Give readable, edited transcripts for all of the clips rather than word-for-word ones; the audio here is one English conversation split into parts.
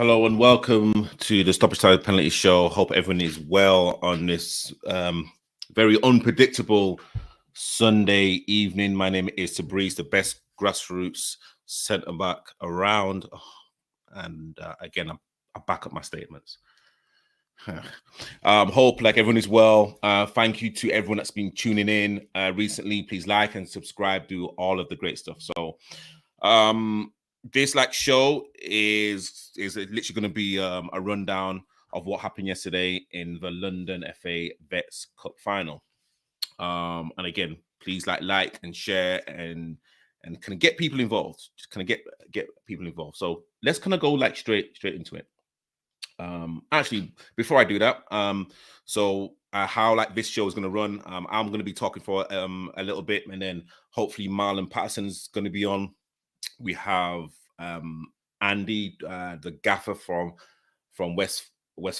Hello and welcome to the Stoppage Time Penalty Show. Hope everyone is well on this very unpredictable Sunday evening. My name is Tabriz, the best grassroots centre back around. And again, I back up my statements. Hope like everyone is well. Thank you to everyone that's been tuning in recently. Please like and subscribe, do all of the great stuff. So this show is literally going to be a rundown of what happened yesterday in the London FA Vets Cup final. And again, please like and share and kind of get people involved. Just kind of get people involved. So let's kind of go straight into it. Actually, before I do that, how this show is going to run, I'm going to be talking for a little bit, and then hopefully Marlon Patterson's going to be on. We have Andy, the gaffer from West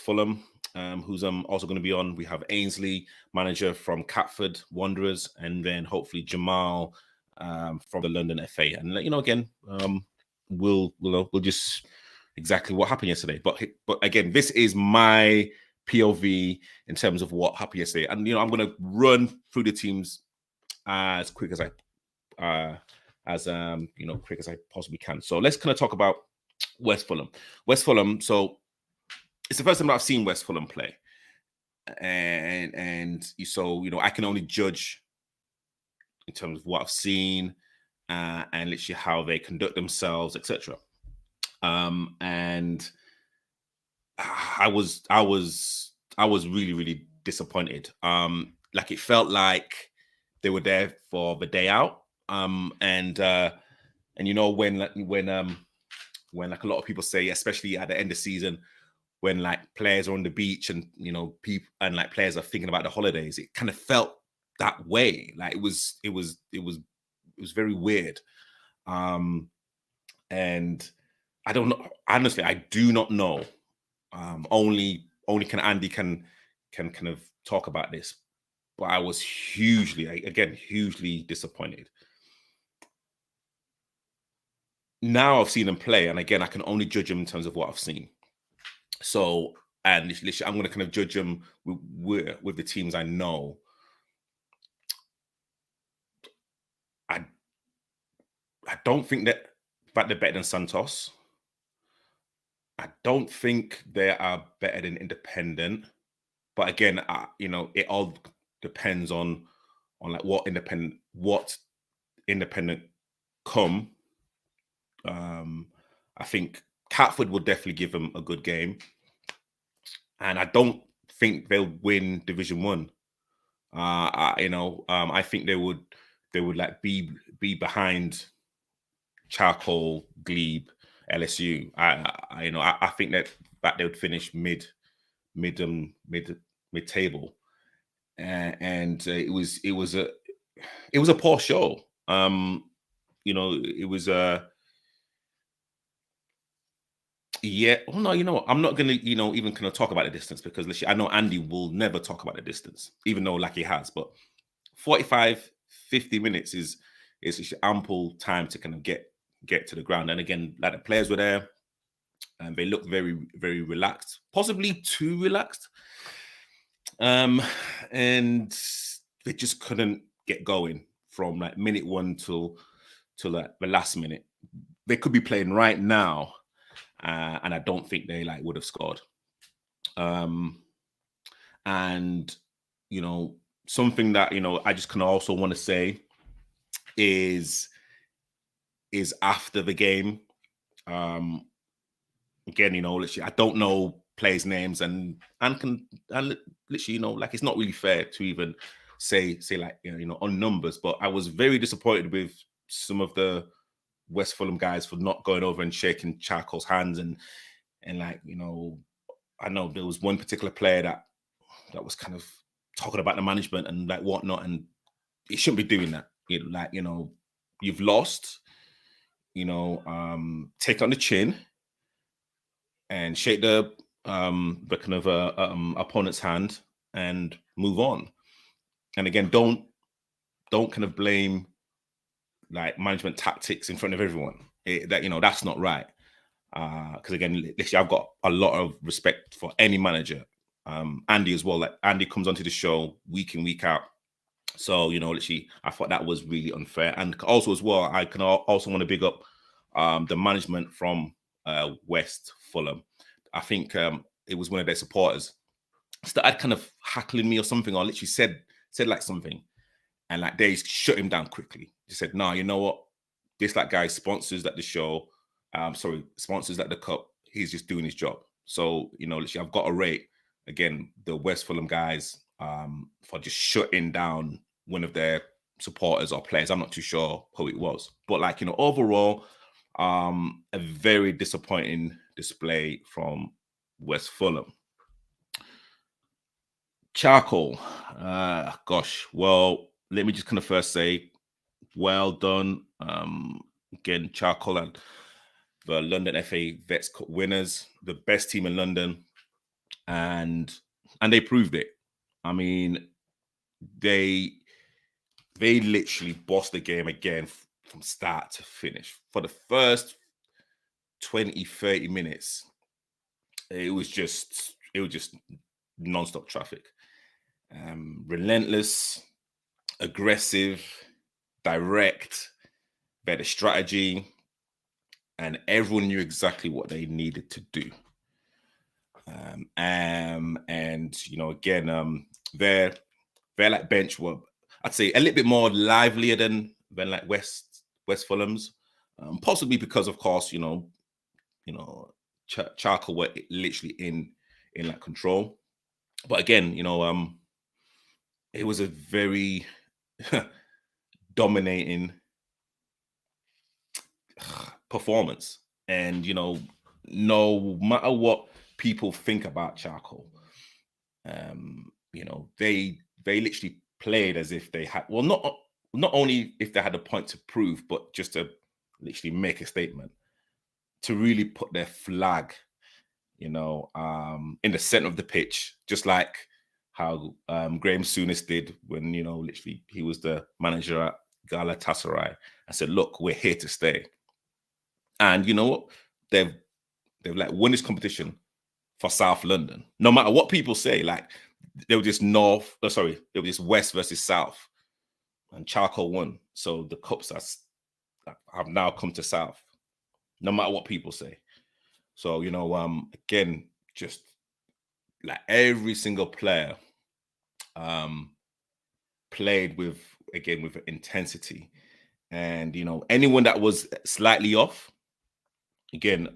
Fulham, who's also going to be on. We have Ainsley, manager from Catford Wanderers, and then hopefully Jamal from the London FA. And again, we'll just exactly what happened yesterday. But again, this is my POV in terms of what happened yesterday, and I'm going to run through the teams as quick as I quick as I possibly can. So let's kind of talk about West Fulham. So it's the first time that I've seen West Fulham play, and so I can only judge in terms of what I've seen and literally how they conduct themselves, etc. And I was really, really disappointed. It felt like they were there for the day out. When a lot of people say, especially at the end of the season, when players are on the beach and people and players are thinking about the holidays, it kind of felt that way. It was very weird. And I don't know. Honestly, I do not know. Only can Andy can kind of talk about this. But I was hugely disappointed. Now I've seen him play, and again, I can only judge him in terms of what I've seen. So, and literally, I'm going to kind of judge him with the teams I know. I don't think that they're better than Santos. I don't think they are better than Independent. But again, it all depends on what Independent come. I think Catford will definitely give them a good game, and I don't think they'll win Division 1. I think they would be behind Charcoal, Glebe, LSU. I think that they would finish mid table, and it was a poor show. It was a. Yeah, well, no, I'm not gonna, even kind of talk about the distance, because literally, I know Andy will never talk about the distance, even though he has. But 45, 50 minutes is ample time to kind of get to the ground. And again, the players were there, and they looked very, very relaxed, possibly too relaxed, and they just couldn't get going from minute 1 till the last minute. They could be playing right now. And I don't think they would have scored. And something that I just kind of also want to say is after the game. Again, literally, I don't know players' names and literally, it's not really fair to even say on numbers. But I was very disappointed with some of the West Fulham guys for not going over and shaking Charcoal's hands, and I know there was one particular player that was kind of talking about the management and whatnot, and he shouldn't be doing that. You've lost. Take on the chin and shake the kind of opponent's hand and move on. And again, don't kind of blame management tactics in front of everyone. That's not right. Because again, literally, I've got a lot of respect for any manager. Andy as well. Like Andy comes onto the show week in, week out. So, literally, I thought that was really unfair. And also as well, I can also want to big up the management from West Fulham. I think it was one of their supporters started kind of hackling me or something, or literally said like something, and like they shut him down quickly. Just said, "No, you know what? This like guy sponsors at the show, sponsors at the cup. He's just doing his job." So literally, I've got to rate again the West Fulham guys for just shutting down one of their supporters or players. I'm not too sure who it was, but like overall, a very disappointing display from West Fulham. Charcoal. Gosh. Well, let me just kind of first say, well done. Again, Charcoal and the London FA Vets Cup winners, the best team in London, and they proved it. I mean, they literally bossed the game again from start to finish. For the first 20, 30 minutes, it was just non-stop traffic. Relentless, aggressive, direct, better strategy, and everyone knew exactly what they needed to do. And again, their like bench were, I'd say, a little bit more livelier than like West Fulham's, possibly because, of course, Charcoal were literally in like control. But again, it was a very dominating performance. And, no matter what people think about Charcoal, they literally played as if they had, well, not only if they had a point to prove, but just to literally make a statement, to really put their flag, in the center of the pitch, just like how Graham Souness did when, literally he was the manager at Galatasaray. I said, look, we're here to stay. And you know what? They've like won this competition for South London. No matter what people say, like they were just they were just West versus South. And Charcoal won. So the cups have now come to South, no matter what people say. So, again, just like every single player played with intensity. And, anyone that was slightly off, again,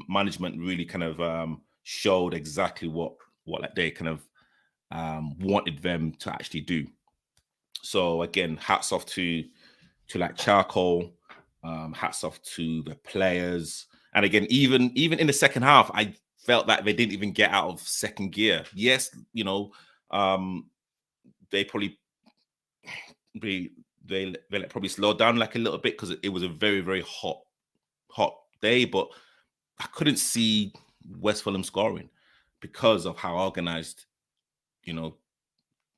management really kind of showed exactly what like they kind of wanted them to actually do. So again, hats off to like Charcoal, hats off to the players. And again, even in the second half, I felt that they didn't even get out of second gear. Yes, they probably they probably slowed down like a little bit because it was a very, very hot day, but I couldn't see West Fulham scoring because of how organized,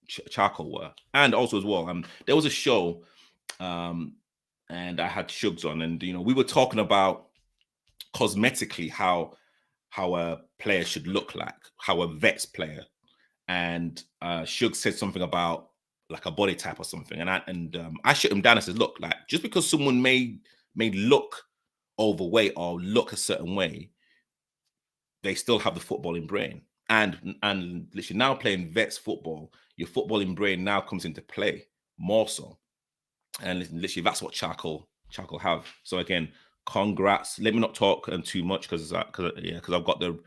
Charcoal were. And also as well, there was a show, and I had Shugs on, and we were talking about cosmetically how a player should look like, how a Vets player, and Shugs said something about like a body type or something, and I shut him down and said, look, like just because someone may look overweight or look a certain way, they still have the footballing brain. And literally now playing Vets football, your footballing brain now comes into play more so. And literally that's what Charcoal have. So again, congrats. Let me not talk too much because I've got the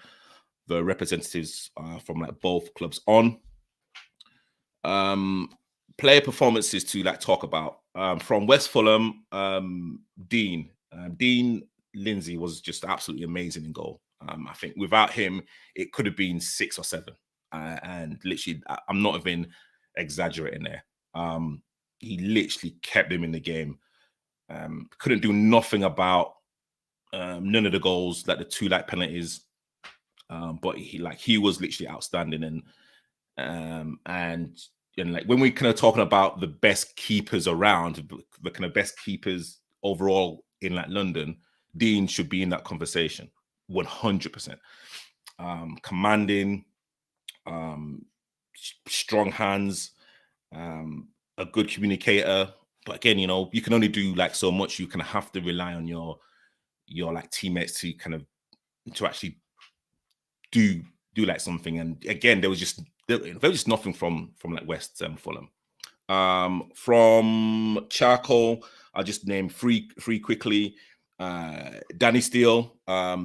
representatives from like both clubs on. Player performances to like talk about. From West Fulham, Dean Lindsay was just absolutely amazing in goal. I think without him, it could have been 6 or 7. And literally, I'm not even exaggerating there. He literally kept them in the game. Couldn't do nothing about none of the goals, like the 2 like penalties. But he was literally outstanding. And like when we kind of talking about the best keepers around, the kind of best keepers overall in like London, Dean should be in that conversation. 100%. Commanding, strong hands, a good communicator. But again, you know, you can only do like so much. You kind of have to rely on your like teammates to kind of to actually do like something. And again, there was just nothing from like West Fulham. From Charcoal, I'll just name three quickly. Danny Steele,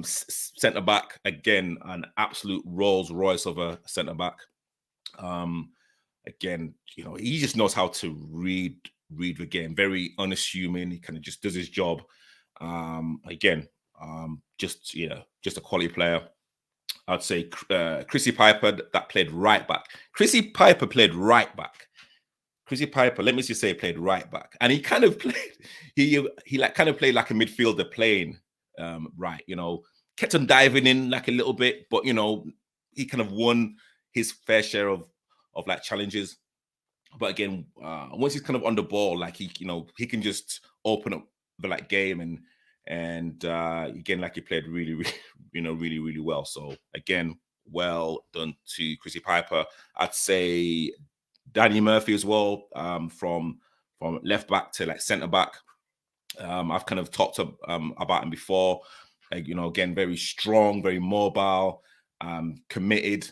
centre back, again, an absolute Rolls Royce of a centre back. Again, you know, he just knows how to read the game. Very unassuming. He kind of just does his job. Again, just a quality player. I'd say Chrissy Piper that played right back. Chrissy Piper played right back. Chrissy Piper, let me just say, played right back, and he kind of played. He like kind of played like a midfielder playing right. You know, kept on diving in like a little bit, but you know, he kind of won his fair share of like challenges. But again, once he's kind of on the ball, like he can just open up the like game and again, like he played really really well. So again, well done to Chrissy Piper. I'd say Danny Murphy as well, from left back to like centre back. I've kind of talked about him before. You know, again, very strong, very mobile, committed,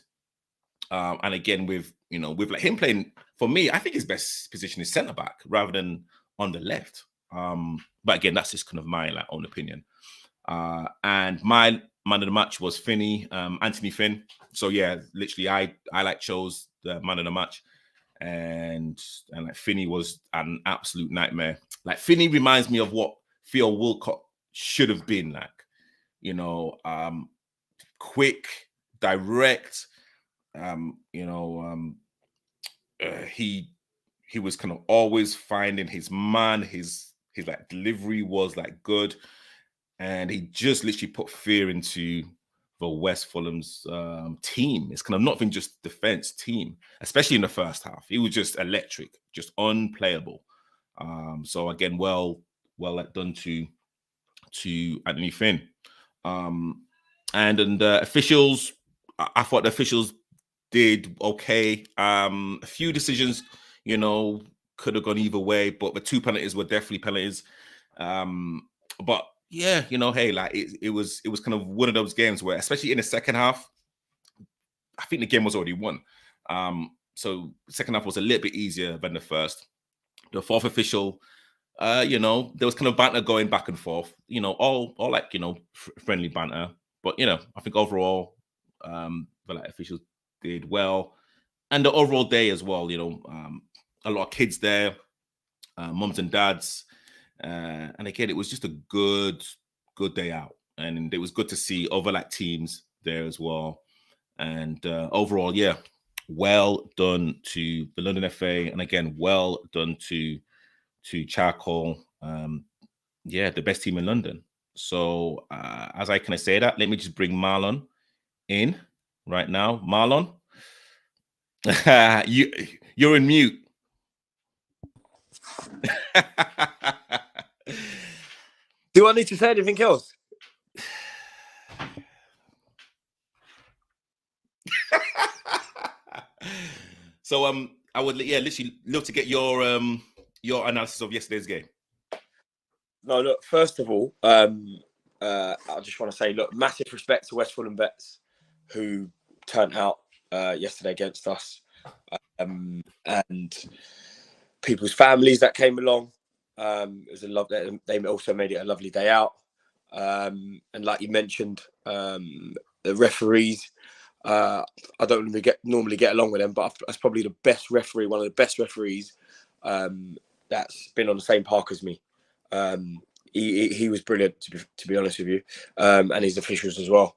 and again with like him playing, for me, I think his best position is centre back rather than on the left. But again, that's just kind of my like own opinion. And my man of the match was Finney, Anthony Finn. So yeah, literally, I like chose the man of the match. And like Finney was an absolute nightmare. Like Finney reminds me of what Theo Walcott should have been like, you know, quick, direct. He was kind of always finding his man. His like delivery was like good, and he just literally put fear into the West Fulham's team. It's kind of not even just defense team, especially in the first half. He was just electric, just unplayable. So again, well done to Anthony Finn. And officials, I thought the officials did okay. A few decisions, you know, could have gone either way, but the two penalties were definitely penalties. But yeah, you know, hey, like it was kind of one of those games where, especially in the second half, I think the game was already won. So the second half was a little bit easier than the first. The fourth official, you know, there was kind of banter going back and forth, you know, all like, you know, friendly banter. But, you know, I think overall, the like officials did well. And the overall day as well, you know, a lot of kids there, mums and dads. And again, it was just a good day out. And it was good to see other like teams there as well. And overall, yeah, well done to the London FA. And again, well done to Charcoal. Yeah, the best team in London. So as I kind of say that, let me just bring Marlon in right now. Marlon, you're in mute. Do I need to say anything else? So I would literally love to get your analysis of yesterday's game. No, look, first of all, I just want to say, look, massive respect to West Fulham vets who turned out yesterday against us, and people's families that came along. It was a lovely. They also made it a lovely day out. And like you mentioned, the referees. I don't normally get along with them, but that's probably the best referee, one of the best referees that's been on the same park as me. He was brilliant, to be honest with you, and his officials as well.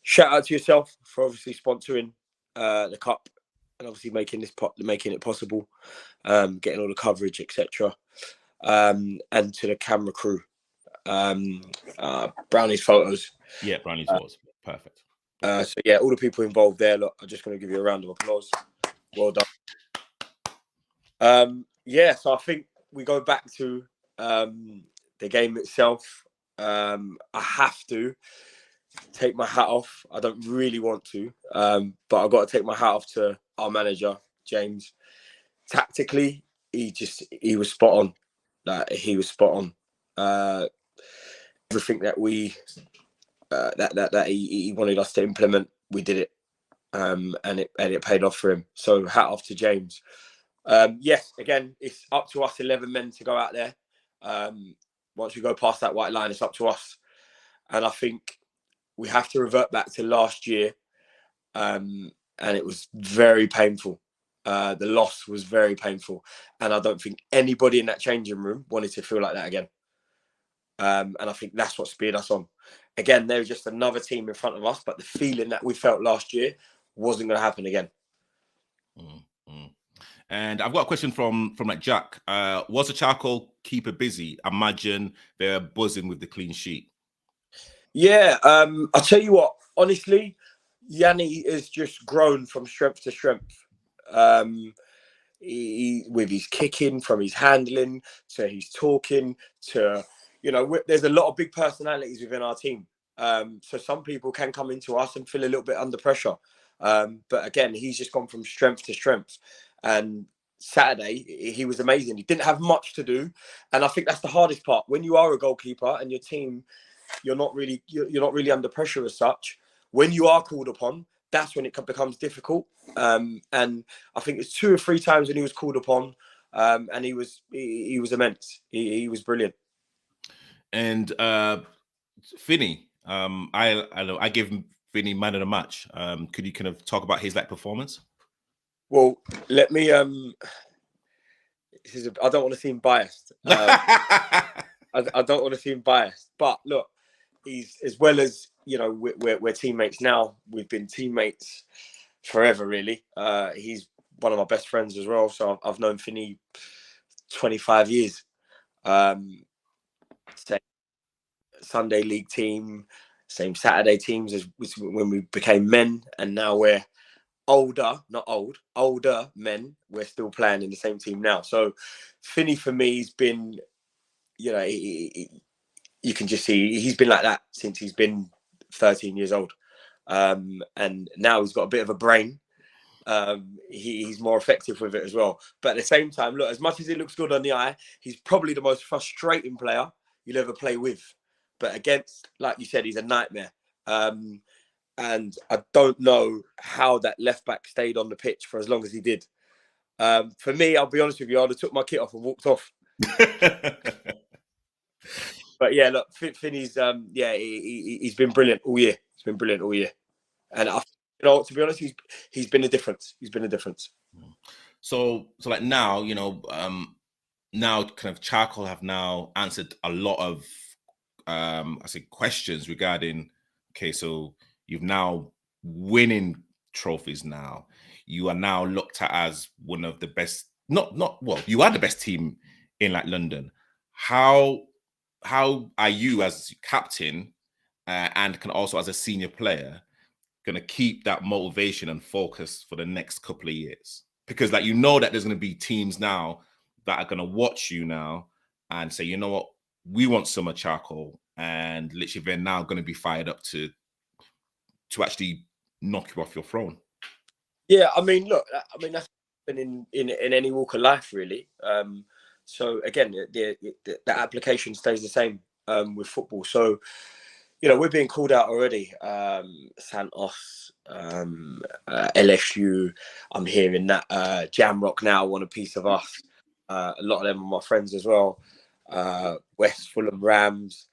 Shout out to yourself for obviously sponsoring the cup and obviously making it possible, getting all the coverage, etc. And to the camera crew, Brownie's photos. Yeah, Brownie's photos, perfect. So yeah, all the people involved there, look, I'm just going to give you a round of applause. Well done. Yeah, so I think we go back to the game itself. I have to take my hat off. I don't really want to, but I've got to take my hat off to our manager, James. Tactically, he was spot on. He was spot on. Everything that he wanted us to implement, we did it, and it paid off for him. So hat off to James. Yes, again, it's up to us 11 men to go out there. Once we go past that white line, it's up to us. And I think we have to revert back to last year, and it was very painful. The loss was very painful, and I don't think anybody in that changing room wanted to feel like that again. And I think that's what speared us on. Again, they were just another team in front of us, but the feeling that we felt last year wasn't going to happen again. Mm-hmm. And I've got a question from like Jack. Was the charcoal keeper busy? Imagine they're buzzing with the clean sheet. Yeah, I'll tell you what, honestly, Yanni has just grown from strength to strength. With his kicking, from his handling to his talking to, there's a lot of big personalities within our team. So some people can come into us and feel a little bit under pressure. But again, he's just gone from strength to strength. And Saturday, he was amazing. He didn't have much to do. And I think that's the hardest part. When you are a goalkeeper and your team, you're not really under pressure as such. When you are called upon, that's when it becomes difficult. And I think it's 2 or 3 times when he was called upon, and he was immense. He was brilliant. And Finney, I gave Finney man of the match. Could you kind of talk about his performance? Well, let me. I don't want to seem biased. I don't want to seem biased, but look, he's, as well as we're teammates now. We've been teammates forever, really. He's one of my best friends as well. So I've known Finney 25 years. Same Sunday league team, same Saturday teams as when we became men, and now we're older men. We're still playing in the same team now. So Finney, for me, has been, you can just see he's been like that since he's been 13 years old. And now he's got a bit of a brain. He's more effective with it as well. But at the same time, look, as much as it looks good on the eye, he's probably the most frustrating player you'll ever play with. But against, like you said, he's a nightmare. And I don't know how that left back stayed on the pitch for as long as he did. For me, I'll be honest with you, I'd have took my kit off and walked off. But yeah, look, Finney's he's been brilliant all year. He's been brilliant all year, and to be honest, he's been a difference. He's been a difference. So like now, now kind of Charcoal have now answered a lot of questions regarding. Okay, so you've now winning trophies. Now you are now looked at as one of the best. You are the best team in London. How are you as captain and can also as a senior player going to keep that motivation and focus for the next couple of years? Because that there's going to be teams now that are going to watch you now and say, you know what, we want Summer Charcoal, and literally they're now going to be fired up to actually knock you off your throne. Yeah, that's been in any walk of life, really. So again, the application stays the same with football. So, we're being called out already. Santos, LSU. I'm hearing that Jamrock now want a piece of us. A lot of them are my friends as well. West Fulham Rams.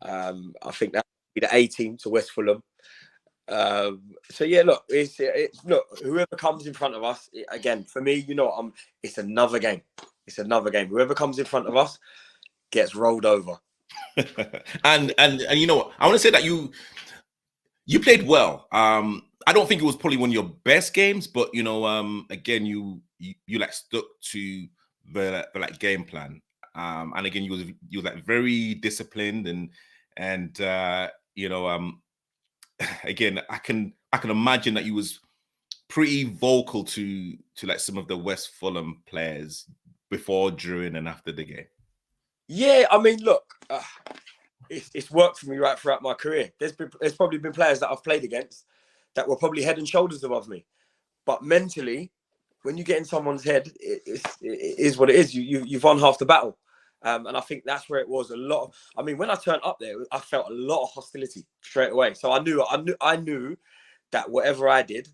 I think that would be the A team to West Fulham. So yeah, look, it's whoever comes in front of us, again, for me, it's another game. It's another game. Whoever comes in front of us gets rolled over. and you know what? I want to say that you played well. I don't think it was probably one of your best games, but again, you stuck to the game plan. And again, you was very disciplined and again, I can imagine that you was pretty vocal to some of the West Fulham players before, during, and after the game. Yeah, look, it's worked for me right throughout my career. There's probably been players that I've played against that were probably head and shoulders above me, but mentally, when you get in someone's head, it is what it is. You've won half the battle, and I think that's where it was a lot. I mean, when I turned up there, I felt a lot of hostility straight away. So I knew that whatever I did,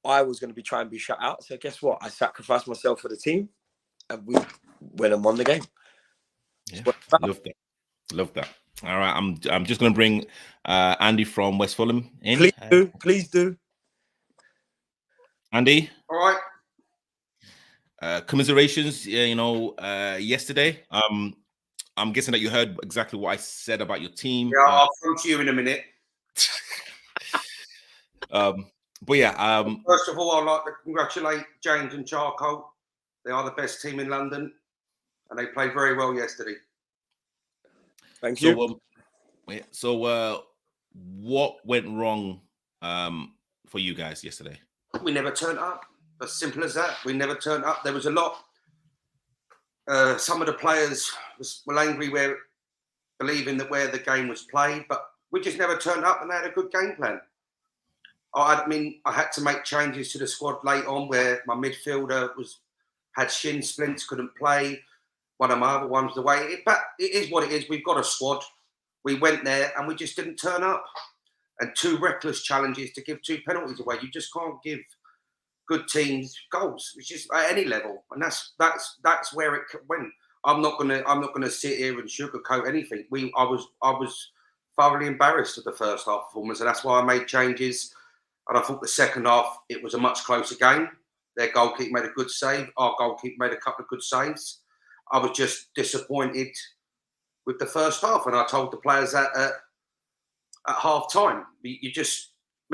I was going to be trying to be shut out. So guess what? I sacrificed myself for the team, and we went and won the game. Yeah, love that. All right, I'm just going to bring Andy from West Fulham in. Please do. Andy. All right. Commiserations, yesterday. I'm guessing that you heard exactly what I said about your team. Yeah, I'll come to you in a minute. But yeah. First of all, I'd like to congratulate James and Charcoal. They are the best team in London, and they played very well yesterday. Thank you. So, what went wrong for you guys yesterday? We never turned up. As simple as that. We never turned up. There was a lot. Some of the players were angry believing that where the game was played, but we just never turned up, and they had a good game plan. I had to make changes to the squad late on where my midfielder had shin splints, couldn't play. One of my other ones away. But it is what it is. We've got a squad. We went there and we just didn't turn up. And 2 reckless challenges to give 2 penalties away. You just can't give good teams goals. It's just at any level, and that's where it went. I'm not gonna sit here and sugarcoat anything. I was thoroughly embarrassed at the first half performance, and that's why I made changes. And I thought the second half it was a much closer game. Their goalkeeper made a good save. Our goalkeeper made a couple of good saves. I was just disappointed with the first half, and I told the players that at half time.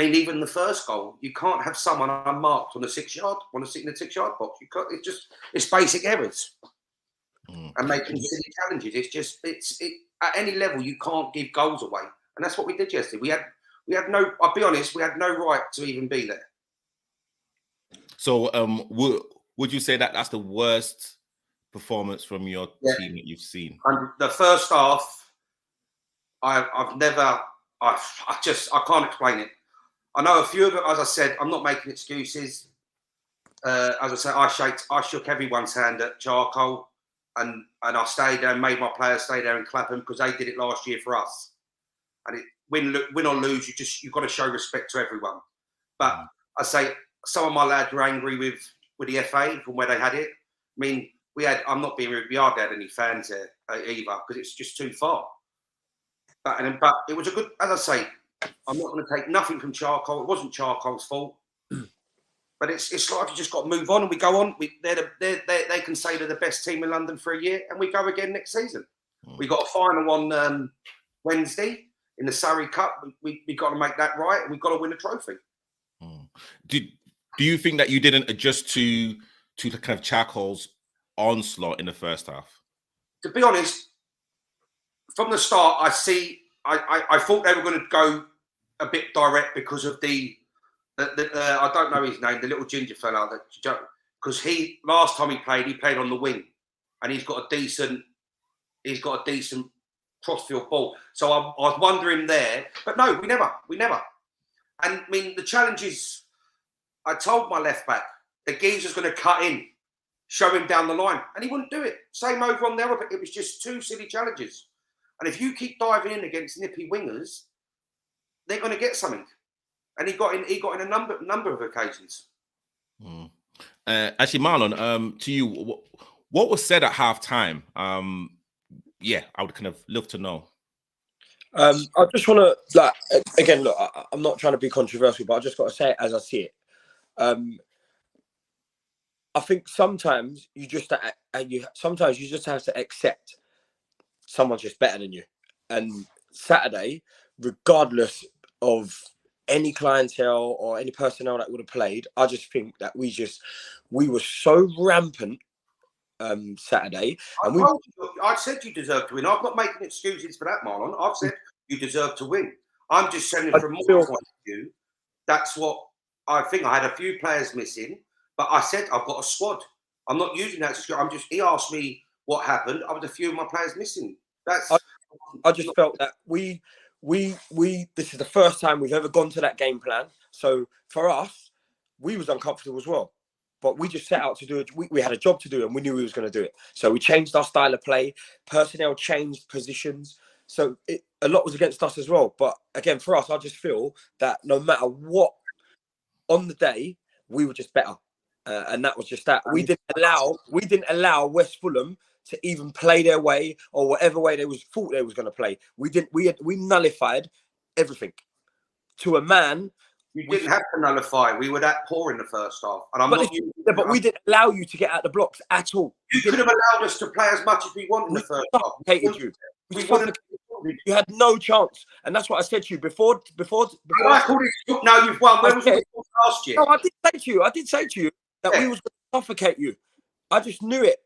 Even the first goal, you can't have someone unmarked on the 6-yard, want to sit in the 6-yard box. You can't. It's basic errors and making silly challenges. It's at any level you can't give goals away, and that's what we did yesterday. We had no. I'll be honest, we had no right to even be there. So, would you say that that's the worst performance from your team that you've seen? And the first half, I can't explain it. I know a few of it, as I said, I'm not making excuses. As I said, I shook everyone's hand at Charcoal, and I stayed there and made my players stay there and clap them because they did it last year for us. And win or lose, you've got to show respect to everyone. But I say some of my lads were angry with the FA from where they had it. I mean, we hardly had any fans there either because it's just too far. But it was a good, as I say, I'm not going to take nothing from Charcoal. It wasn't Charcoal's fault. But it's like you just got to move on and we go on. They can say they're the best team in London for a year and we go again next season. We got a final on Wednesday in the Surrey Cup. We got to make that right and we've got to win a trophy. Do you think that you didn't adjust to the kind of Charcoal's onslaught in the first half? To be honest, from the start, I thought they were going to go a bit direct because of the I don't know his name, the little ginger fella because last time he played on the wing, and he's got a decent crossfield ball. So I was wondering there, but no, we never. And I mean the challenges. I told my left back the geezer's going to cut in, show him down the line, and he wouldn't do it. Same over on the other, but it was just 2 silly challenges. And if you keep diving in against nippy wingers, they're going to get something. And he got in a number of occasions. Actually, Marlon, to you, what was said at half time? I would kind of love to know. I just want to again. Look, I'm not trying to be controversial, but I just got to say it as I see it. I think sometimes you just have to accept someone's just better than you. And Saturday, regardless of any clientele or any personnel that would have played, I just think that we were so rampant Saturday. And I said you deserve to win. I'm not making excuses for that, Marlon. I've said you deserve to win. I'm just saying from my point of view, that's what I think. I had a few players missing, but I said I've got a squad. I'm not using that as a squad. He asked me what happened. I was a few of my players missing. felt that we this is the first time we've ever gone to that game plan. So for us, we was uncomfortable as well. But we just set out to do it. We had a job to do and we knew we was going to do it. So we changed our style of play. Personnel changed positions. So a lot was against us as well. But again, for us, I just feel that no matter what, on the day, we were just better. And that was just that. We didn't allow West Fulham to even play their way or whatever way they thought they was going to play. We nullified everything to a man. You didn't have to nullify. We were that poor in the first half. And but we didn't allow you to get out the blocks at all. You could have allowed us to play as much as we want in the first half. You had no chance. And that's what I said to you before. Now you've won. Where was it last year? No, I did say to you that we was going to suffocate you. I just knew it.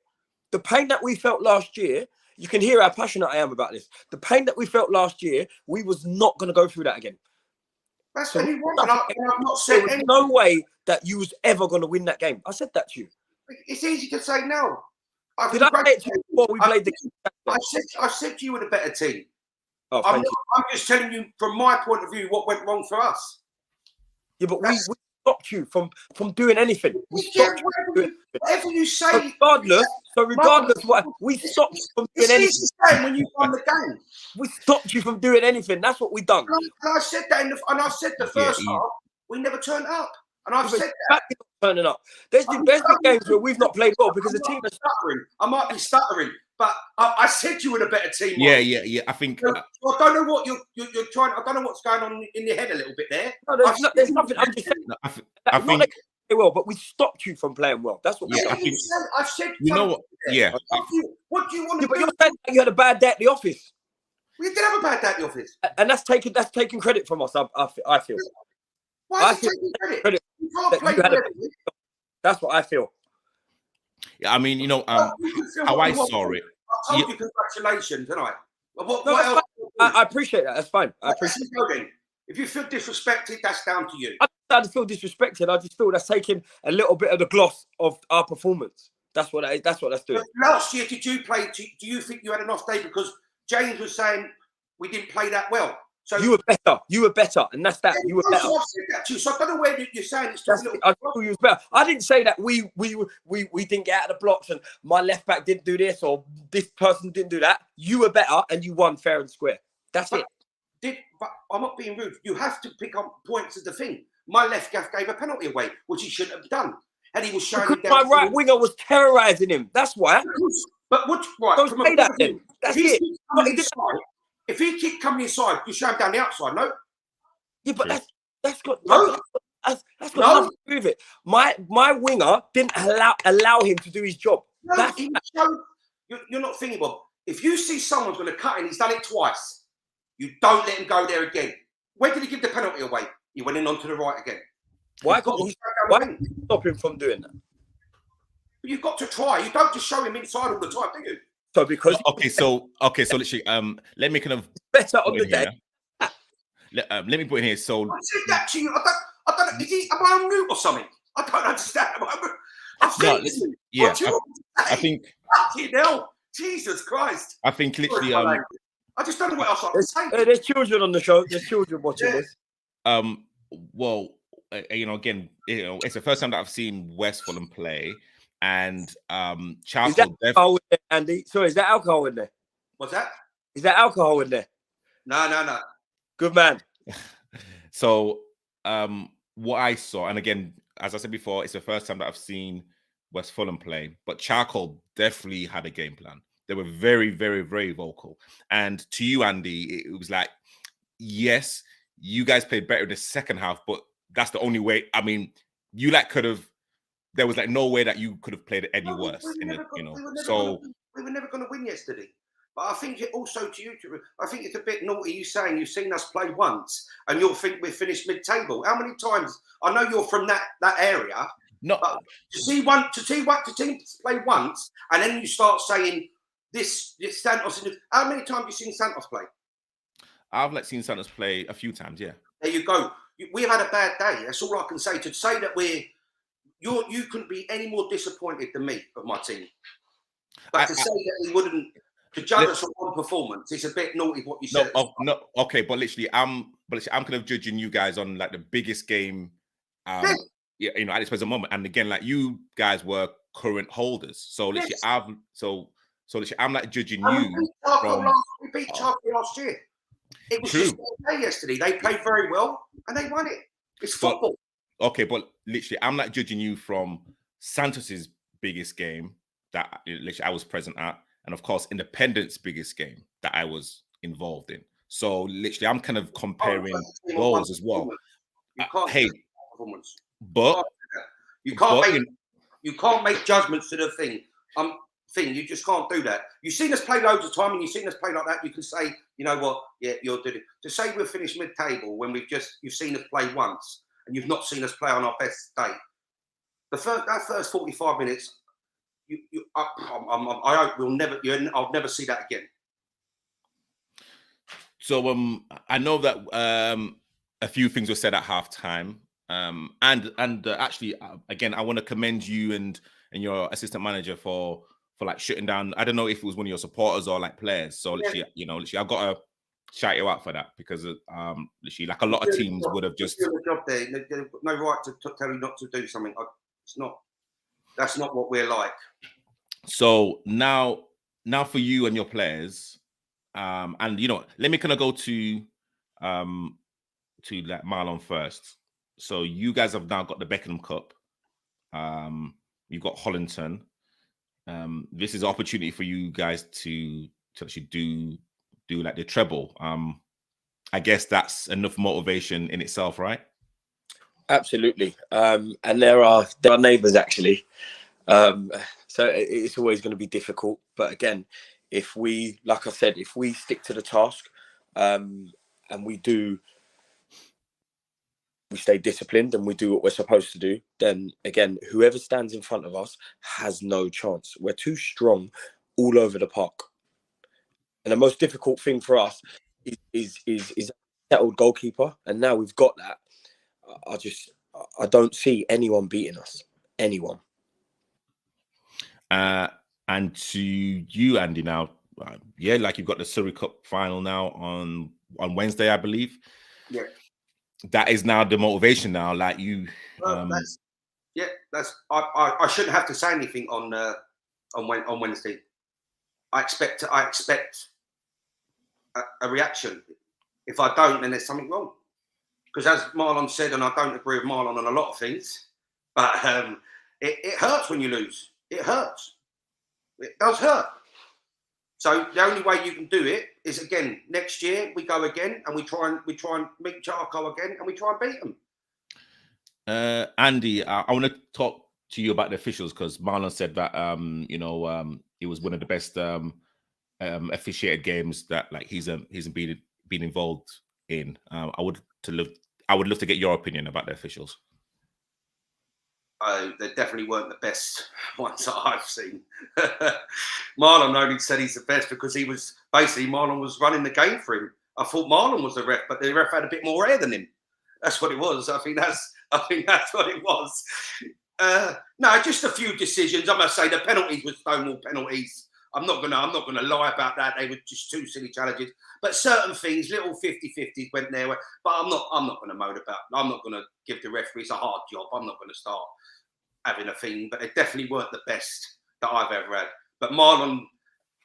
The pain that we felt last year, you can hear how passionate I am about this. The pain that we felt last year, we was not going to go through that again. That's what he wanted. I've not said anything. No way that you was ever going to win that game. I said that to you. It's easy to say now. Did I say it to you before we played the game? I said you were the better team. Oh, I'm just telling you from my point of view what went wrong for us. Yeah, but we stopped you from doing anything. We stopped you. Whatever you say. Regardless what we stopped you from doing anything. When you won the game, we stopped you from doing anything. That's what we done. And I said that, I said the first half we never turned up, and I've said that. Turning up. There's been games where we've not played well because the team is stuttering. I might be stuttering, but I said you were the better team. Yeah. I think. I don't know what you're trying. I don't know what's going on in your head a little bit there. No, there's nothing. I'm just saying. I think. Well, but we stopped you from playing well. That's what. Yeah, I said. You know what? Yeah. What do you want to do? But you're saying you had a bad day at the office. We did have a bad day at the office, and that's taking credit from us. I feel. Why is it taking credit? You can't play that's what I feel. Yeah, I mean, how I saw it. I told you congratulations, didn't I? What else? I appreciate that. That's fine. I appreciate it. If you feel disrespected, that's down to you. I don't feel disrespected. I just feel that's taking a little bit of the gloss of our performance. That's what that's doing. But last year, did you play? Do you think you had an off day because James was saying we didn't play that well? So you were better, and that's that. You were better. So I've said that too. So I don't know where you're saying it's just a little. I thought you was better. I didn't say that we didn't get out of the blocks and my left back didn't do this or this person didn't do that. You were better and you won fair and square. That's it. But I'm not being rude. You have to pick up points as the thing. My left gaff gave a penalty away, which he shouldn't have done, and he was showing him down. My right winger was terrorising him. That's why. But right? Don't say that then. That's it. If he keep coming inside, you show him down the outside, no? Yeah, but that's got nothing to do with it. My winger didn't allow him to do his job. No, you're not thinking, Bob. If you see someone's going to cut and he's done it twice, you don't let him go there again. Where did he give the penalty away? He went in onto the right again. Why stop him from doing that? But you've got to try. You don't just show him inside all the time, do you? So because so literally let me kind of better on the day. Let me put in here. So I said that to you. I don't know. Am I on mute or something? I don't understand. I think. Fucking hell, Jesus Christ! I think literally. I just don't know what else I can say. There's children on the show. There's children watching this. Well, again, it's the first time that I've seen West Fulham play. And is that alcohol in there, Andy? Sorry, is that alcohol in there? What's that? Is that alcohol in there? No. Good man. So what I saw, and again, as I said before, it's the first time that I've seen West Fulham play, but Charcoal definitely had a game plan. They were very, very, very vocal. And to you, Andy, it was like, yes, you guys played better in the second half, but that's the only way. I mean, you could have. There was no way that you could have played it any worse. We were never going to win yesterday. But I think it also to you, I think it's a bit naughty you saying you've seen us play once and you'll think we're finished mid-table. How many times? I know you're from that area. No, but to see teams play once and then you start saying this Santos. How many times have you seen Santos play? I've seen Santos play a few times. Yeah. There you go. We've had a bad day. That's all I can say. To say that you couldn't be any more disappointed than me of my team. But to say that he wouldn't To judge us on one performance, it's a bit naughty what you said. No, okay, but literally, I'm kind of judging you guys on like the biggest game, Yes. yeah, you know, at this present moment. And again, like you guys were current holders, so literally, Yes. so literally, I'm like judging And you we beat Charcoal last year. It was true. just their day yesterday. They played very well and they won it. It's football. Okay, but literally, I'm not judging you from Santos's biggest game that literally I was present at, and of course, Independent's biggest game that I was involved in. So literally, I'm kind of comparing those as well. You can't hey, performance. But you can't make judgments to the thing. You just can't do that. You've seen us play loads of time, and you've seen us play like that. You can say, you know what, yeah, you're doing it. To say we're finished mid-table when you've seen us play once, and you've not seen us play on our best day. That first 45 minutes, I hope I'll never see that again. So I know that a few things were said at halftime, and actually, again, I want to commend you and your assistant manager for like shutting down. I don't know if it was one of your supporters or like players. So literally, literally, I've got to shout you out for that because literally, like a lot of teams would have just doing the job there. They've got no right to tell you not to do something. That's not what we're like. So now for you and your players, and let me kind of go to like Marlon first. So you guys have now got the Beckham Cup. You've got Hollington. This is an opportunity for you guys to actually do like the treble. I guess that's enough motivation in itself, right? Absolutely. And there are neighbours actually. So it's always going to be difficult. But again, if we stick to the task, and we stay disciplined and we do what we're supposed to do, then again, whoever stands in front of us has no chance. We're too strong all over the park. And the most difficult thing for us is a settled goalkeeper. And now we've got that. I don't see anyone beating us. Anyone. And to you, Andy, now, like you've got the Surrey Cup final now on Wednesday, I believe. Yeah. That is now the motivation now. Like you, I shouldn't have to say anything on Wednesday. I expect a reaction. If I don't, then there's something wrong. Because as Marlon said, and I don't agree with Marlon on a lot of things, but it hurts when you lose. It hurts. It does hurt. So the only way you can do it is, again, next year we go again and we try and meet Charcoal again and we try and beat them. Andy, I want to talk to you about the officials because Marlon said that it was one of the best officiated games that like he's been involved in. I would love to get your opinion about the officials. They definitely weren't the best ones that I've seen. Marlon only said he's the best because Marlon was running the game for him. I thought Marlon was the ref, but the ref had a bit more air than him. That's what it was. I think that's what it was. No, just a few decisions. I must say the penalties were Stonewall penalties. I'm not gonna lie about that. They were just two silly challenges. But certain things, little 50-50s went there. But I'm not gonna moan about. I'm not gonna give the referees a hard job. I'm not gonna start having a thing. But they definitely weren't the best that I've ever had. But Marlon,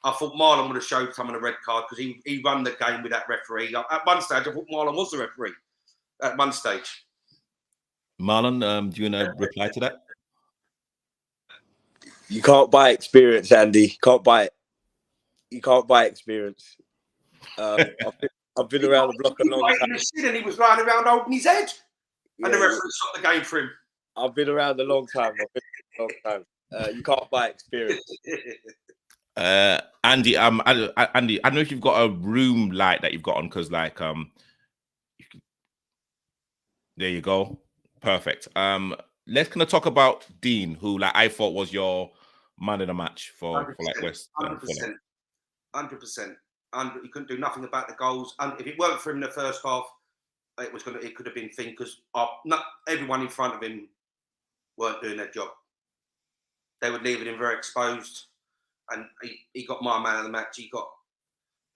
I thought Marlon would have showed some of the red card because he run the game with that referee. At one stage, I thought Marlon was the referee. At one stage. Marlon, do you want to reply to that? You can't buy experience, Andy. You can't buy it. You can't buy experience. I've been around the block a long time. And he was lying around holding his head. And the referee stopped the game for him. I've been around a long time. You can't buy experience. Andy, Andy, I don't know if you've got a room light that you've got on because like there you go. Perfect. Let's kind of talk about Dean, who like I thought was your man of the match for like West. 100%. 100%. He couldn't do nothing about the goals. And if it weren't for him in the first half, it could have been thing because not everyone in front of him weren't doing their job. They were leaving him very exposed. and he got my man of the match. He got.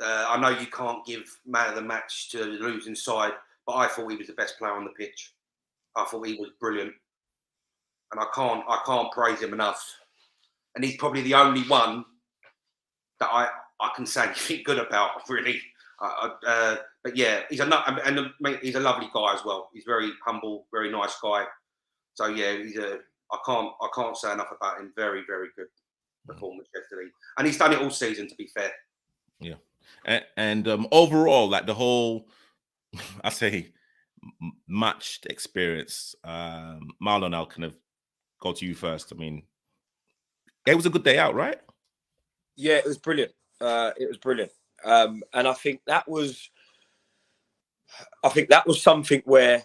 I know you can't give man of the match to the losing side, but I thought he was the best player on the pitch. I thought he was brilliant, and I can't praise him enough. And he's probably the only one that I can say anything good about, really. But yeah, he's a lovely guy as well. He's very humble, very nice guy. So yeah, I can't say enough about him. Very, very good performance yesterday, and he's done it all season. To be fair. Yeah, and overall, like the whole, I say, matched experience. Marlon, I'll kind of go to you first. I mean, it was a good day out, right? Yeah, it was brilliant. It was brilliant, and I think that was something where,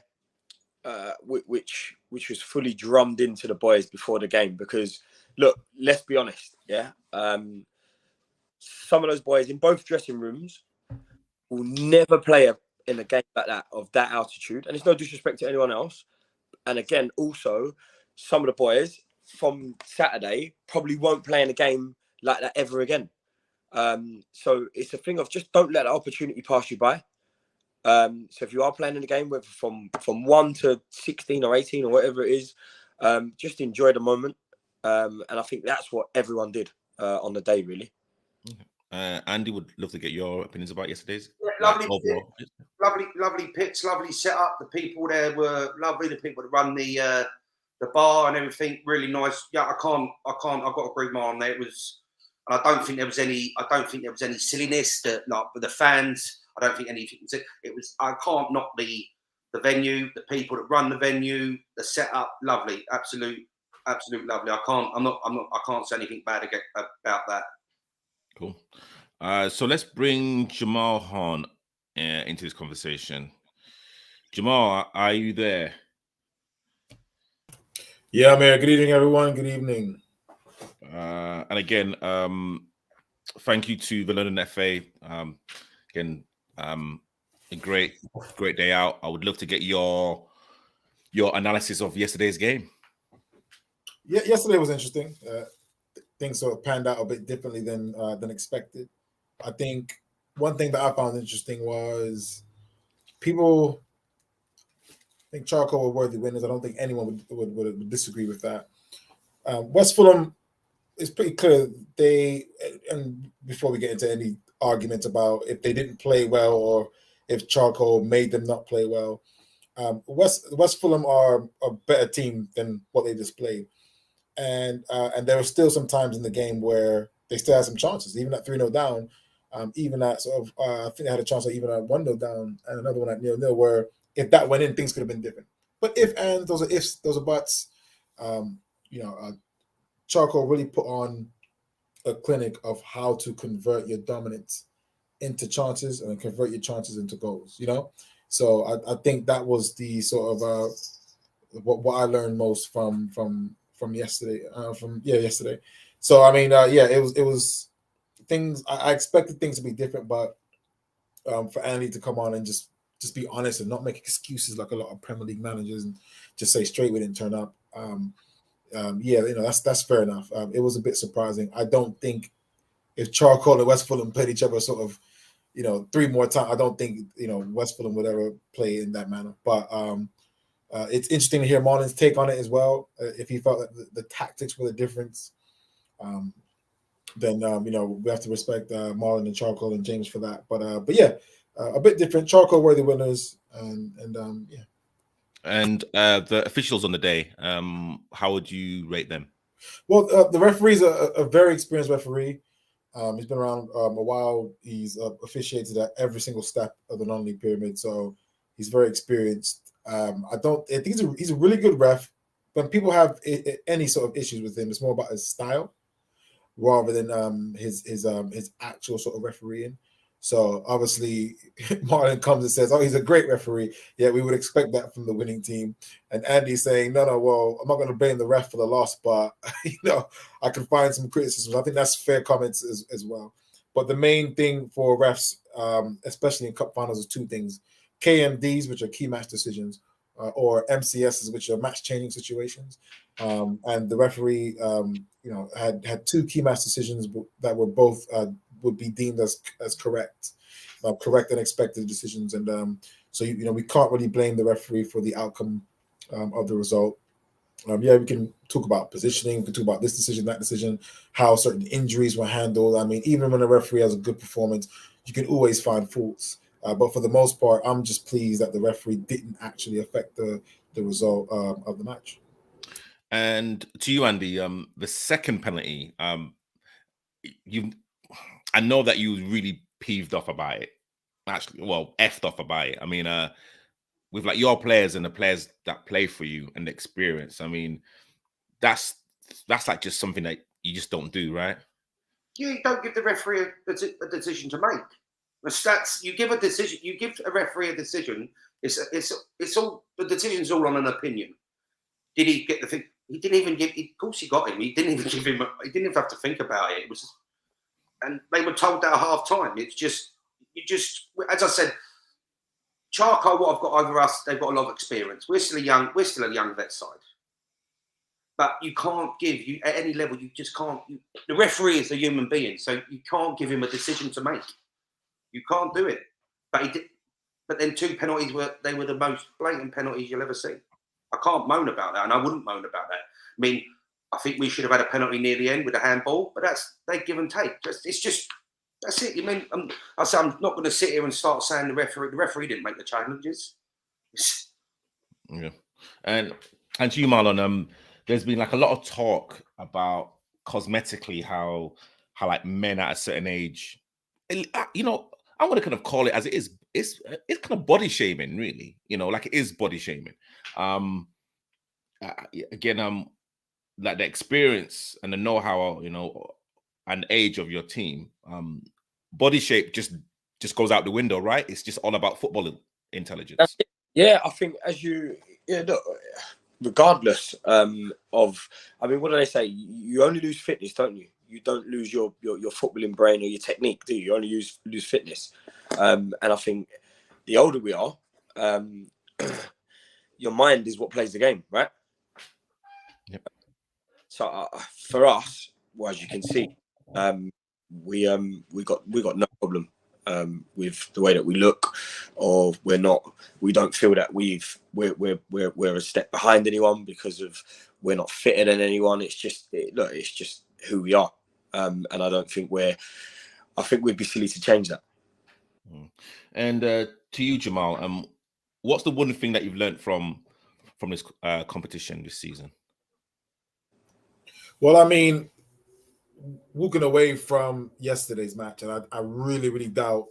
which was fully drummed into the boys before the game. Because look, let's be honest, yeah. Some of those boys in both dressing rooms will never play in a game like that, of that altitude. And it's no disrespect to anyone else. And again, also, some of the boys from Saturday probably won't play in a game like that ever again. So it's a thing of just don't let the opportunity pass you by. So if you are playing in a game, whether from 1 to 16 or 18 or whatever it is, just enjoy the moment. And I think that's what everyone did on the day, really. Andy, would love to get your opinions about yesterday's. Yeah, lovely pitch, lovely setup. The people there were lovely. The people that run the bar and everything, really nice. Yeah, I've got to agree with Marlon there. It was, and I don't think there was any silliness that, like, with the fans. I don't think anything was it. It was. I can't knock the venue, the people that run the venue, the setup, lovely, absolute lovely. I can't say anything bad about that. Cool. So let's bring Jamal Hahn into this conversation. Jamal, are you there? Yeah, I'm here. Good evening, everyone. Good evening. And again, thank you to the London FA. Again, a great day out. I would love to get your analysis of yesterday's game. Yeah, yesterday was interesting. Things sort of panned out a bit differently than expected. I think one thing that I found interesting was people think Charcoal were worthy winners. I don't think anyone would disagree with that. West Fulham is pretty clear. And before we get into any argument about if they didn't play well or if Charcoal made them not play well, West Fulham are a better team than what they displayed. And there were still some times in the game where they still had some chances, even at 3-0 down, even at sort of, I think they had a chance at even at 1-0 down and another one at 0-0, where if that went in, things could have been different. But those are ifs, those are buts. Charcoal really put on a clinic of how to convert your dominance into chances and convert your chances into goals, So I think that was the sort of what I learned most from yesterday. Yesterday. So I mean, it was things. I expected things to be different, but for Andy to come on and just be honest and not make excuses like a lot of Premier League managers and just say straight we didn't turn up. That's fair enough. It was a bit surprising. I don't think if Charcoal and West Fulham played each other sort of, 3 more times, I don't think West Fulham would ever play in that manner. But it's interesting to hear Marlon's take on it as well. If he felt that the tactics were the difference, then we have to respect Marlon and Charcoal and James for that. But yeah, a bit different. Charcoal were the winners, and yeah. And the officials on the day, how would you rate them? Well, the referee's a very experienced referee. He's been around a while. He's officiated at every single step of the non-league pyramid, so he's very experienced. I think he's a really good ref. When people have any sort of issues with him, it's more about his style rather than his actual sort of refereeing. So obviously, Marlon comes and says, "Oh, he's a great referee." Yeah, we would expect that from the winning team. And Andy's saying, "No, well, I'm not going to blame the ref for the loss, but I can find some criticisms." I think that's fair comments as well. But the main thing for refs, especially in cup finals, is 2 things: KMDs, which are key match decisions, or MCSs, which are match changing situations. And the referee, had two key match decisions that were both would be deemed as correct and expected decisions. And so we can't really blame the referee for the outcome of the result. We can talk about positioning, we can talk about this decision, that decision, how certain injuries were handled. I mean, even when a referee has a good performance, you can always find faults. But for the most part, I'm just pleased that the referee didn't actually affect the result of the match. And to you, Andy, the second penalty, I know that you were really peeved off about it. Actually, well, effed off about it. I mean, with like your players and the players that play for you and the experience, I mean, that's like just something that you just don't do, right? You don't give the referee a decision to make. The stats, you give a decision, you give a referee a decision. It's all, the decision's all on an opinion. Did he get the thing? He didn't even give. Of course, he got him. He didn't even give him. He didn't even have to think about it. It was, and they were told that at half time. It's just, as I said, Charco, what I've got over us, they've got a lot of experience. We're still a young vet side. But you can't give, at any level, you just can't. The referee is a human being, so you can't give him a decision to make. You can't do it. But he did. But then two penalties were the most blatant penalties you'll ever see. I can't moan about that, and I wouldn't moan about that. I mean, I think we should have had a penalty near the end with a handball, but they give and take. It's just, that's it. You mean, I'm not going to sit here and start saying the referee didn't make the challenges. Yeah, and to you, Marlon, there's been like a lot of talk about cosmetically how like men at a certain age, I want to kind of call it as it is. It's kind of body shaming, really. Like it is body shaming. Again, like the experience and the know-how, and age of your team, body shape just goes out the window, right? It's just all about football intelligence. Yeah, I think regardless of, I mean, what do they say? You only lose fitness, don't you? You don't lose your footballing brain or your technique, do you? You only lose fitness. And I think the older we are, your mind is what plays the game, right? Yep. So for us, well, as you can see, we got no problem with the way that we look, or we don't feel that we're a step behind anyone because of we're not fitter than anyone. It's just who we are, and I don't think I think we'd be silly to change that. And to you, Jamal, what's the one thing that you've learned from this competition this season? Well, I mean, walking away from yesterday's match, and I really, really doubt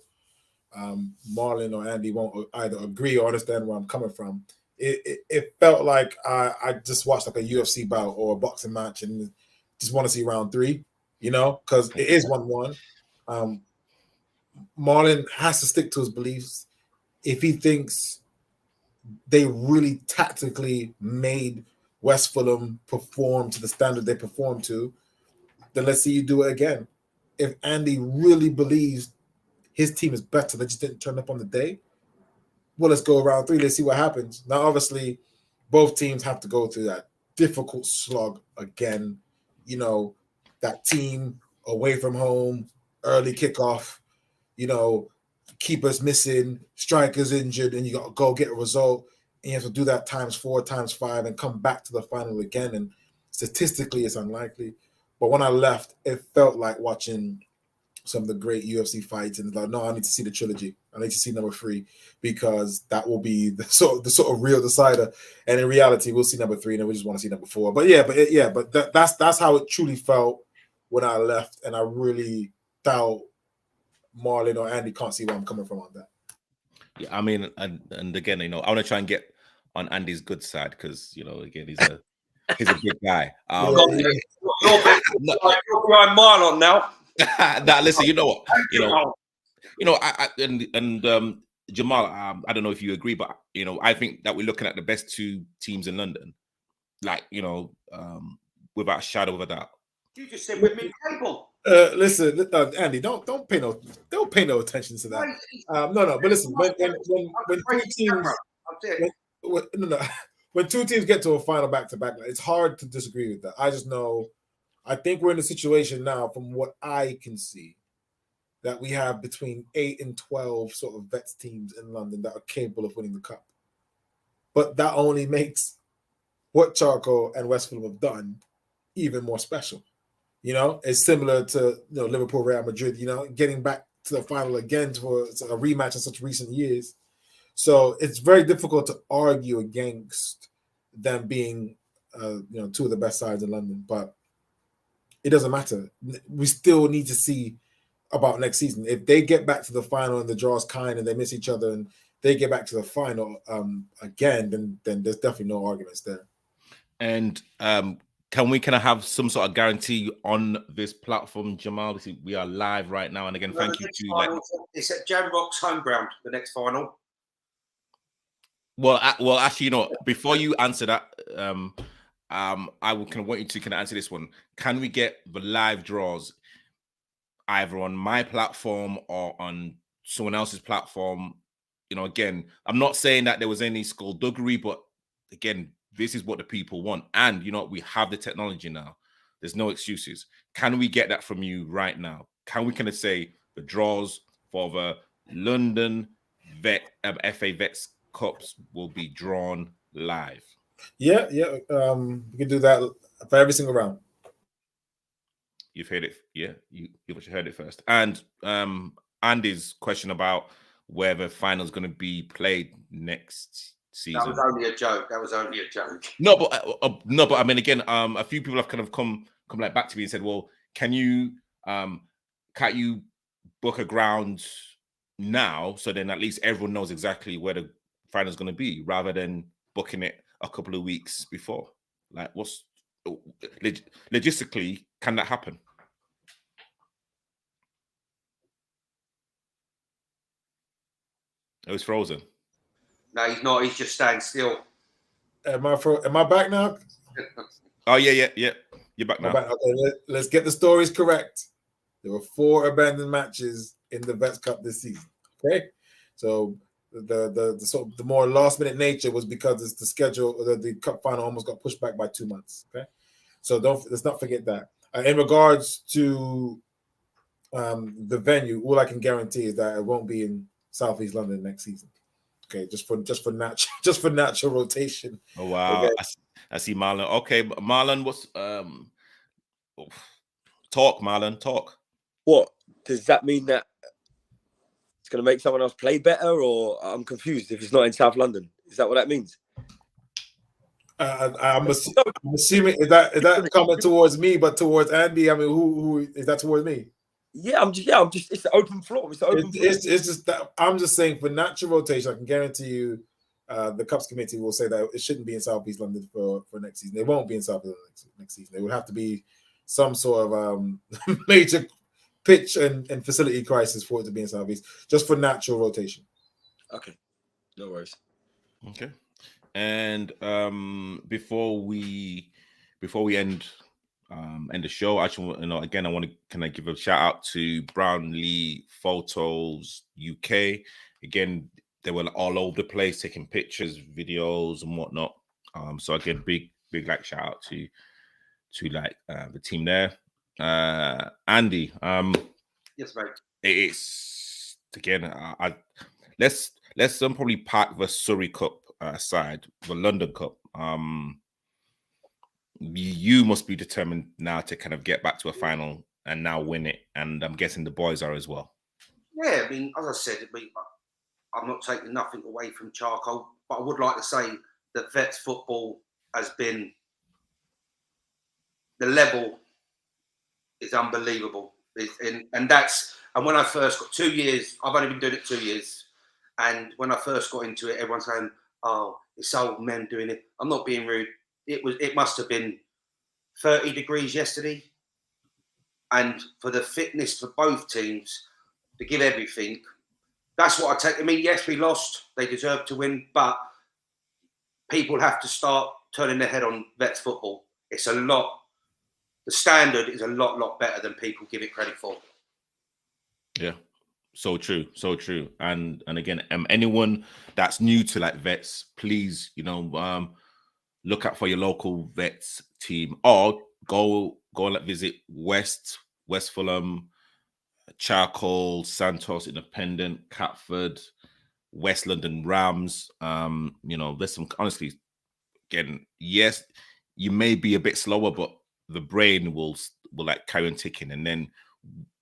Marlon or Andy won't either agree or understand where I'm coming from. It felt like I just watched like a UFC bout or a boxing match and just want to see round 3, because it is 1-1. Marlon has to stick to his beliefs. If he thinks they really tactically made West Fulham perform to the standard they performed to, then let's see you do it again. If Andy really believes his team is better, they just didn't turn up on the day, well, let's go round 3. Let's see what happens. Now, obviously, both teams have to go through that difficult slog again. That team away from home, early kickoff, keepers missing, strikers injured, and you got to go get a result. And you have to do that times 4, times 5, and come back to the final again. And statistically, it's unlikely. But when I left, it felt like watching some of the great UFC fights, and like, no, I need to see the trilogy. I need to see number 3 because that will be the sort of real decider. And in reality, we'll see number 3, and then we just want to see number 4. But that's how it truly felt when I left, and I really doubt Marlon or Andy can't see where I'm coming from on that. Yeah, I mean, and again, I want to try and get on Andy's good side because again, he's a big guy. You're behind Marlon now. Listen, you know what? I Jamal, I don't know if you agree, but I think that we're looking at the best 2 teams in London, like without a shadow of a doubt. You just said we're mid-table. Listen, Andy, don't pay no attention to that. No, but listen, when no. When two teams get to a final back-to-back, it's hard to disagree with that. I just know, I think we're in a situation now, from what I can see, that we have between 8 and 12 sort of vets teams in London that are capable of winning the cup. But that only makes what Charco and West Fulham have done even more special. You know, it's similar to Liverpool, Real Madrid, getting back to the final again for a rematch in such recent years. So it's very difficult to argue against them being, two of the best sides in London. But it doesn't matter. We still need to see about next season. If they get back to the final and the draw's kind and they miss each other and they get back to the final again, then there's definitely no arguments there. And can we kind of have some sort of guarantee on this platform, Jamal? We are live right now, and again, thank you to. It's at Jamrock's home ground. The next final. Well, actually, before you answer that, I will kind of want you to kind of answer this one. Can we get the live draws either on my platform or on someone else's platform? Again, I'm not saying that there was any skullduggery, but again, this is what the people want. And, we have the technology now. There's no excuses. Can we get that from you right now? Can we kind of say the draws for the London FA Vets Cups will be drawn live? Yeah. We can do that for every single round. You've heard it. Yeah, you heard it first. And Andy's question about where the final is going to be played next season. That was only a joke. No, but I mean, again, a few people have kind of come like back to me and said, well, can't you book a ground now so then at least everyone knows exactly where the final is going to be rather than booking it a couple of weeks before? Like, what's logistically, can that happen? Oh, it's frozen. No, he's not. He's just standing still. Am I back now? Oh, yeah. You're back now. Okay, let's get the stories correct. There were 4 abandoned matches in the Vets Cup this season. Okay, so the more last minute nature was because it's the schedule. The cup final almost got pushed back by 2 months. Okay, so let's not forget that. In regards to the venue, all I can guarantee is that it won't be in Southeast London next season. Okay, just for natural rotation. Oh wow, okay. I see Marlon. Okay, Marlon, what's talk, Marlon? Talk. What does that mean? That it's going to make someone else play better, or I'm confused. If it's not in South London, is that what that means? I'm assuming is that comment towards me, but towards Andy. I mean, who is that towards me? Yeah, I'm just. It's the open floor. It's just that I'm just saying for natural rotation. I can guarantee you, the Cups committee will say that it shouldn't be in Southeast London for next season. It won't be in Southeast London next season. It would have to be some sort of major pitch and facility crisis for it to be in Southeast, just for natural rotation. Okay, no worries. Okay, and before we end the show, actually, again, I want to kind of give a shout out to Brownlee Photos UK. Again, they were all over the place taking pictures, videos, and whatnot. So again, big shout out to the team there. Andy, yes, mate. It's again, let's probably park the Surrey Cup aside, the London Cup. You must be determined now to kind of get back to a final and now win it, and I'm guessing the boys are as well. Yeah, I mean, as I said, I'm not taking nothing away from Charcoal, but I would like to say that Vets football has been, the level is unbelievable. And when I first got 2 years, I've only been doing it 2 years. And when I first got into it, everyone's saying, oh, it's old men doing it. I'm not being rude. It must have been 30 degrees yesterday. And for the fitness for both teams to give everything, that's what I take. I mean, yes, we lost. They deserve to win, but people have to start turning their head on Vets football. It's a lot. The standard is a lot better than people give it credit for. Yeah. So true, so true. And again, anyone that's new to like vets, please, look out for your local vets team, or go and visit West Fulham, Charcoal, Santos Independent, Catford, West London Rams. There's some, honestly, again, yes, you may be a bit slower, but the brain will like carry on ticking. And then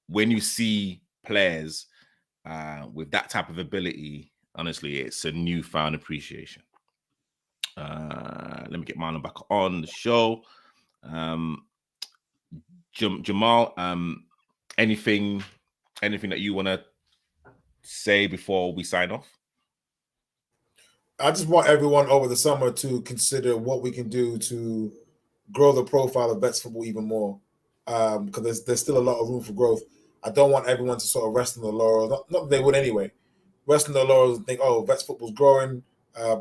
when you see players with that type of ability, honestly, it's a newfound appreciation. Let me get Marlon back on the show. Jamal, anything that you want to say before we sign off? I just want everyone over the summer to consider what we can do to grow the profile of Vets football even more, because there's still a lot of room for growth. I don't want everyone to sort of rest on the laurels. Not that they would anyway. Rest on the laurels and think, oh, Vets football's growing.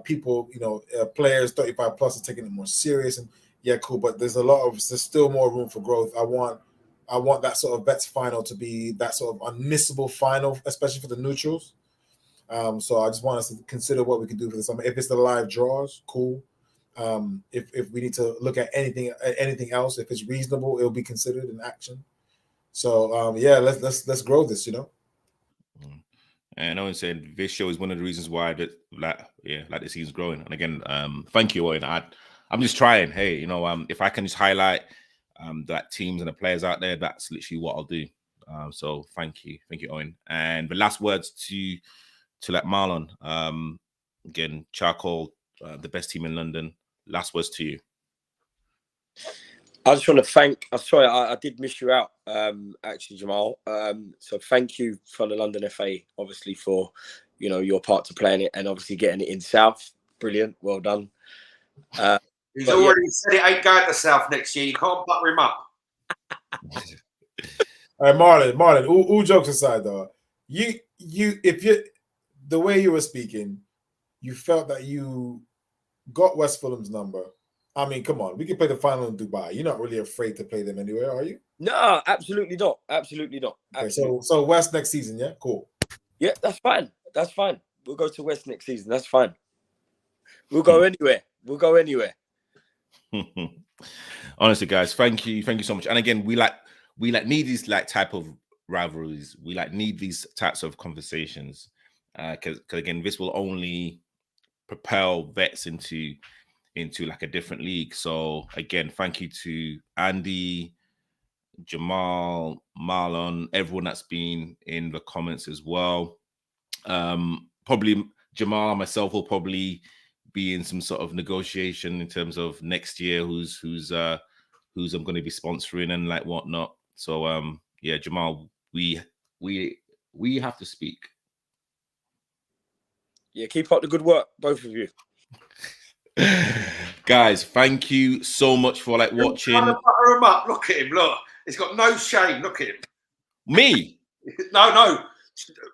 People, players 35 plus are taking it more serious, and yeah, cool. But there's still more room for growth. I want that sort of Vets final to be that sort of unmissable final, especially for the neutrals. So I just want us to consider what we can do for the summer. If it's the live draws, cool. If we need to look at anything else, if it's reasonable, it'll be considered in action. So let's grow this, And Owen said this show is one of the reasons why the season's growing. And again, thank you, Owen. I'm just trying. Hey, if I can just highlight that teams and the players out there, that's literally what I'll do. So thank you, Owen. And the last words to let Marlon. Again, Charcoal, the best team in London. Last words to you. I just want to thank. I'm sorry, I did miss you out, actually, Jamal. So thank you for the London FA, obviously, for your part to play in it, and obviously getting it in South. Brilliant, well done. He's already said it ain't going to South next year. You can't butter him up. All right, Marlon. All jokes aside, though, the way you were speaking, you felt that you got West Fulham's number. I mean, come on, we can play the final in Dubai. You're not really afraid to play them anywhere, are you? No, absolutely not. Absolutely not. Absolutely. Okay, so West next season, yeah, cool. Yeah, that's fine. That's fine. We'll go to West next season. That's fine. We'll go anywhere. Honestly, guys, thank you so much. And again, we need these type of rivalries. We need these types of conversations, because again, this will only propel vets into like a different league. So again, thank you to Andy, Jamal, Marlon, everyone that's been in the comments as well. Probably Jamal and myself will probably be in some sort of negotiation in terms of next year who's I'm going to be sponsoring and like whatnot. So Jamal, we have to speak. Yeah, keep up the good work, both of you. Guys, thank you so much for watching. Trying to butter him up. Look at him. Look, he's got no shame. Look at him. Me? No,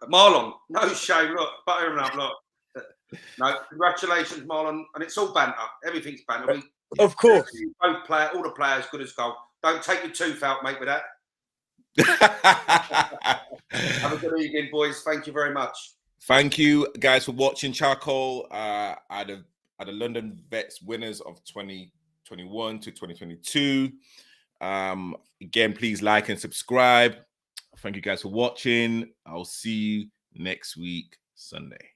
Marlon. No shame. Look, butter him up. Look. No, congratulations, Marlon. And it's all banter. Everything's banter. Of course. All the players good as gold. Don't take your tooth out, mate, with that. Have a good evening, boys. Thank you very much. Thank you, guys, for watching. Charcoal are the London Vets winners of 2021 to 2022. Again, please like and subscribe. Thank you guys for watching. I'll see you next week, Sunday.